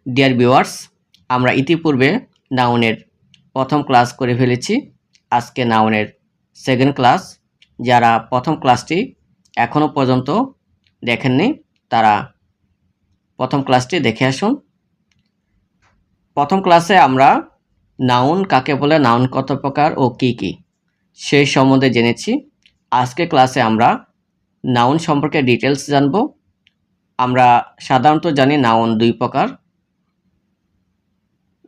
Dear viewers, আমরা ইতিপূর্বে নাউনের প্রথম ক্লাস করে ফেলেছি। আজকে নাউনের সেকেন্ড ক্লাস। যারা প্রথম ক্লাসটি এখনও পর্যন্ত দেখেননি তারা প্রথম ক্লাসটি দেখে আসুন। প্রথম ক্লাসে আমরা নাউন কাকে বলে, নাউন কত প্রকার ও কি কি সেই সম্বন্ধে জেনেছি। আজকে ক্লাসে আমরা নাউন সম্পর্কে ডিটেলস জানব। আমরা সাধারণত জানি নাউন দুই প্রকার,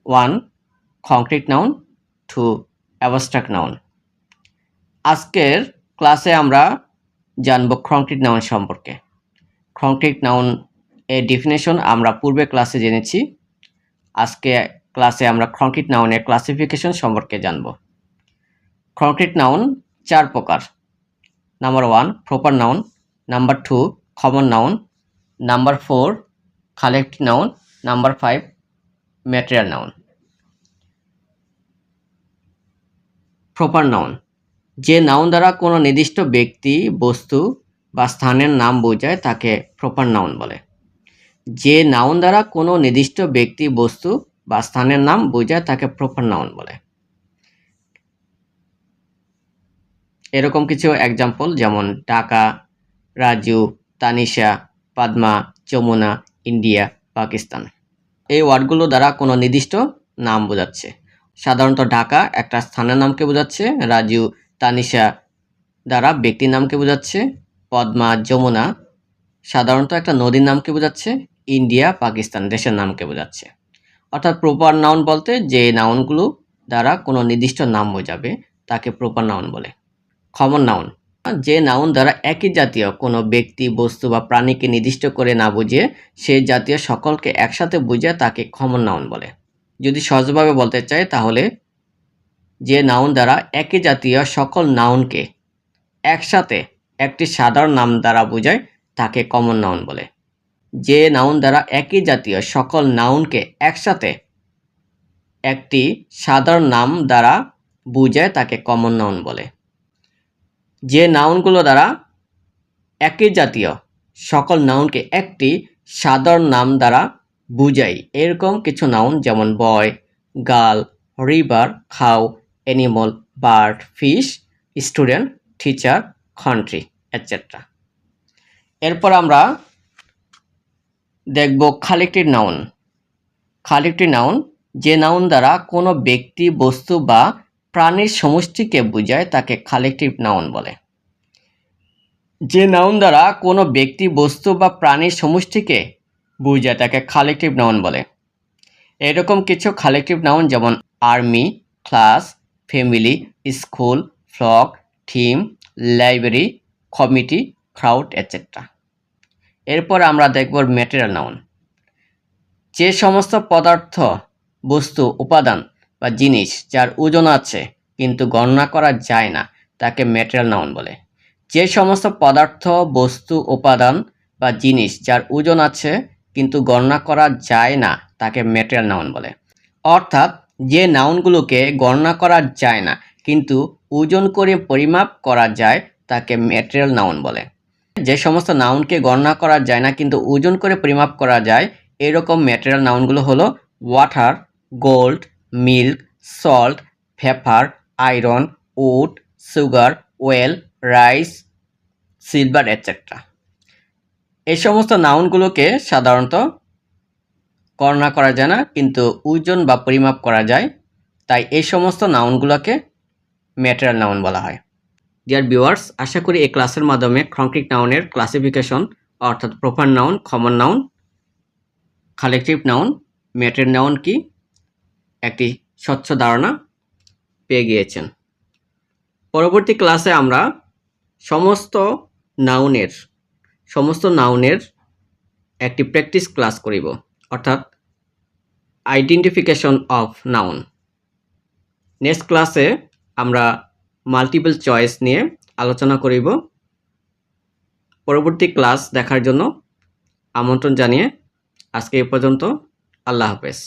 1 কংক্রিট নাউন, 2 অ্যাবস্ট্রাক্ট নাউন। আজকের ক্লাসে আমরা জানব কংক্রিট নাউন সম্পর্কে। কংক্রিট নাউন এর ডেফিনেশন আমরা পূর্বে ক্লাসে জেনেছি। আজকে ক্লাসে আমরা কংক্রিট নাউনের ক্লাসিফিকেশন সম্পর্কে জানব। কংক্রিট নাউন 4 প্রকার। Number 1 proper noun, number 2 common noun, number 4 collective noun, number 5 material noun. Proper noun যে নাউন দ্বারা কোনো নির্দিষ্ট ব্যক্তি, বস্তু বা স্থানের নাম বোঝায় তাকে প্রপার নাউন বলে। যে নাউন দ্বারা কোনো নির্দিষ্ট ব্যক্তি, বস্তু বা স্থানের নাম বোঝায় তাকে প্রপার নাউন বলে। এরকম কিছু এক্সাম্পল যেমন ঢাকা, রাজু, তানিশা, পাদমা, যমুনা, ইন্ডিয়া, পাকিস্তান। এই ওয়ার্ডগুলো দ্বারা কোনো নির্দিষ্ট নাম বোঝাচ্ছে। সাধারণত ঢাকা একটা স্থানের নামকে বোঝাচ্ছে, রাজু, তানিশা দ্বারা ব্যক্তির নামকে বোঝাচ্ছে, পদ্মা, যমুনা সাধারণত একটা নদীর নামকে বোঝাচ্ছে, ইন্ডিয়া, পাকিস্তান দেশের নামকে বোঝাচ্ছে। অর্থাৎ প্রপার নাউন বলতে যে নাউনগুলো দ্বারা কোনো নির্দিষ্ট নাম বোঝাবে তাকে প্রপার নাউন বলে। কমন নাউন যে নাউন দ্বারা একই জাতীয় কোনো ব্যক্তি, বস্তু বা প্রাণীকে নির্দিষ্ট করে না বুঝিয়ে সেই জাতীয় সকলকে একসাথে বুঝিয়ে তাকে কমন নাউন বলে। যদি সহজভাবে বলতে চাই তাহলে যে নাউন দ্বারা একই জাতীয় সকল নাউনকে একসাথে একটি সাধারণ নাম দ্বারা বোঝায় তাকে কমন নাউন বলে। যে নাউন দ্বারা একই জাতীয় সকল নাউনকে একসাথে একটি সাধারণ নাম দ্বারা বোঝায় তাকে কমন নাউন বলে। যে নাউনগুলো দ্বারা একই জাতীয় সকল নাউনকে একটি সাধারণ নাম দ্বারা বোঝায় এরকম কিছু নাউন যেমন বয়, গার্ল, রিভার, খাও, animal, bird, fish, student, teacher, country etcetera. এরপর আমরা দেখব কালেক্টিভ নাউন। কালেক্টিভ নাউন যে নাউন দ্বারা কোনো ব্যক্তি, বস্তু বা প্রাণীর সমষ্টিকে বোঝায় তাকে কালেক্টিভ নাউন বলে। যে নাউন দ্বারা কোনো ব্যক্তি, বস্তু বা প্রাণীর সমষ্টিকে বোঝায় তাকে কালেক্টিভ নাউন বলে। এরকম কিছু কালেক্টিভ নাউন যেমন army, class, family, school, flock, team, library, committee, crowd etcetera. এরপর আমরা দেখব ম্যাটেরিয়াল নাউন। যে সমস্ত পদার্থ, বস্তু, উপাদান বা জিনিস যার ওজন আছে কিন্তু গণনা করা যায় না তাকে ম্যাটেরিয়াল নাউন বলে। যে সমস্ত পদার্থ, বস্তু, উপাদান বা জিনিস যার ওজন আছে কিন্তু গণনা করা যায় না তাকে ম্যাটেরিয়াল নাউন বলে। অর্থাৎ যে নাউনগুলোকে গণনা করা যায় না কিন্তু ওজন করে পরিমাপ করা যায় তাকে ম্যাটেরিয়াল নাউন বলে। যে সমস্ত নাউনকে গণনা করা যায় না কিন্তু ওজন করে পরিমাপ করা যায় এরকম ম্যাটেরিয়াল নাউনগুলো হলো water, gold, milk, salt, paper, iron, wood, sugar, oil, rice, silver etcetera. এই সমস্ত নাউনগুলোকে সাধারণত গণনা করা যায় না কিন্তু ওজন বা পরিমাপ করা যায়, তাই এই সমস্ত নাউনগুলোকে ম্যাটেরিয়াল নাউন বলা হয়। ডিয়ার ভিউয়ার্স, আশা করি এই ক্লাসের মাধ্যমে কংক্রিট নাউনের ক্লাসিফিকেশন অর্থাৎ proper noun, common noun, collective noun, material noun কি একটি স্বচ্ছ ধারণা পেয়ে গিয়েছেন। পরবর্তী ক্লাসে আমরা সমস্ত নাউনের একটি প্র্যাকটিস ক্লাস করিব অর্থাৎ আইডেন্টিফিকেশন অফ নাউন। নেক্সট ক্লাসে আমরা মাল্টিপল চয়েস নিয়ে আলোচনা করিব। পরবর্তী ক্লাস দেখার জন্য আমন্ত্রণ জানিয়ে আজকে এ পর্যন্ত। আল্লাহ হাফেজ।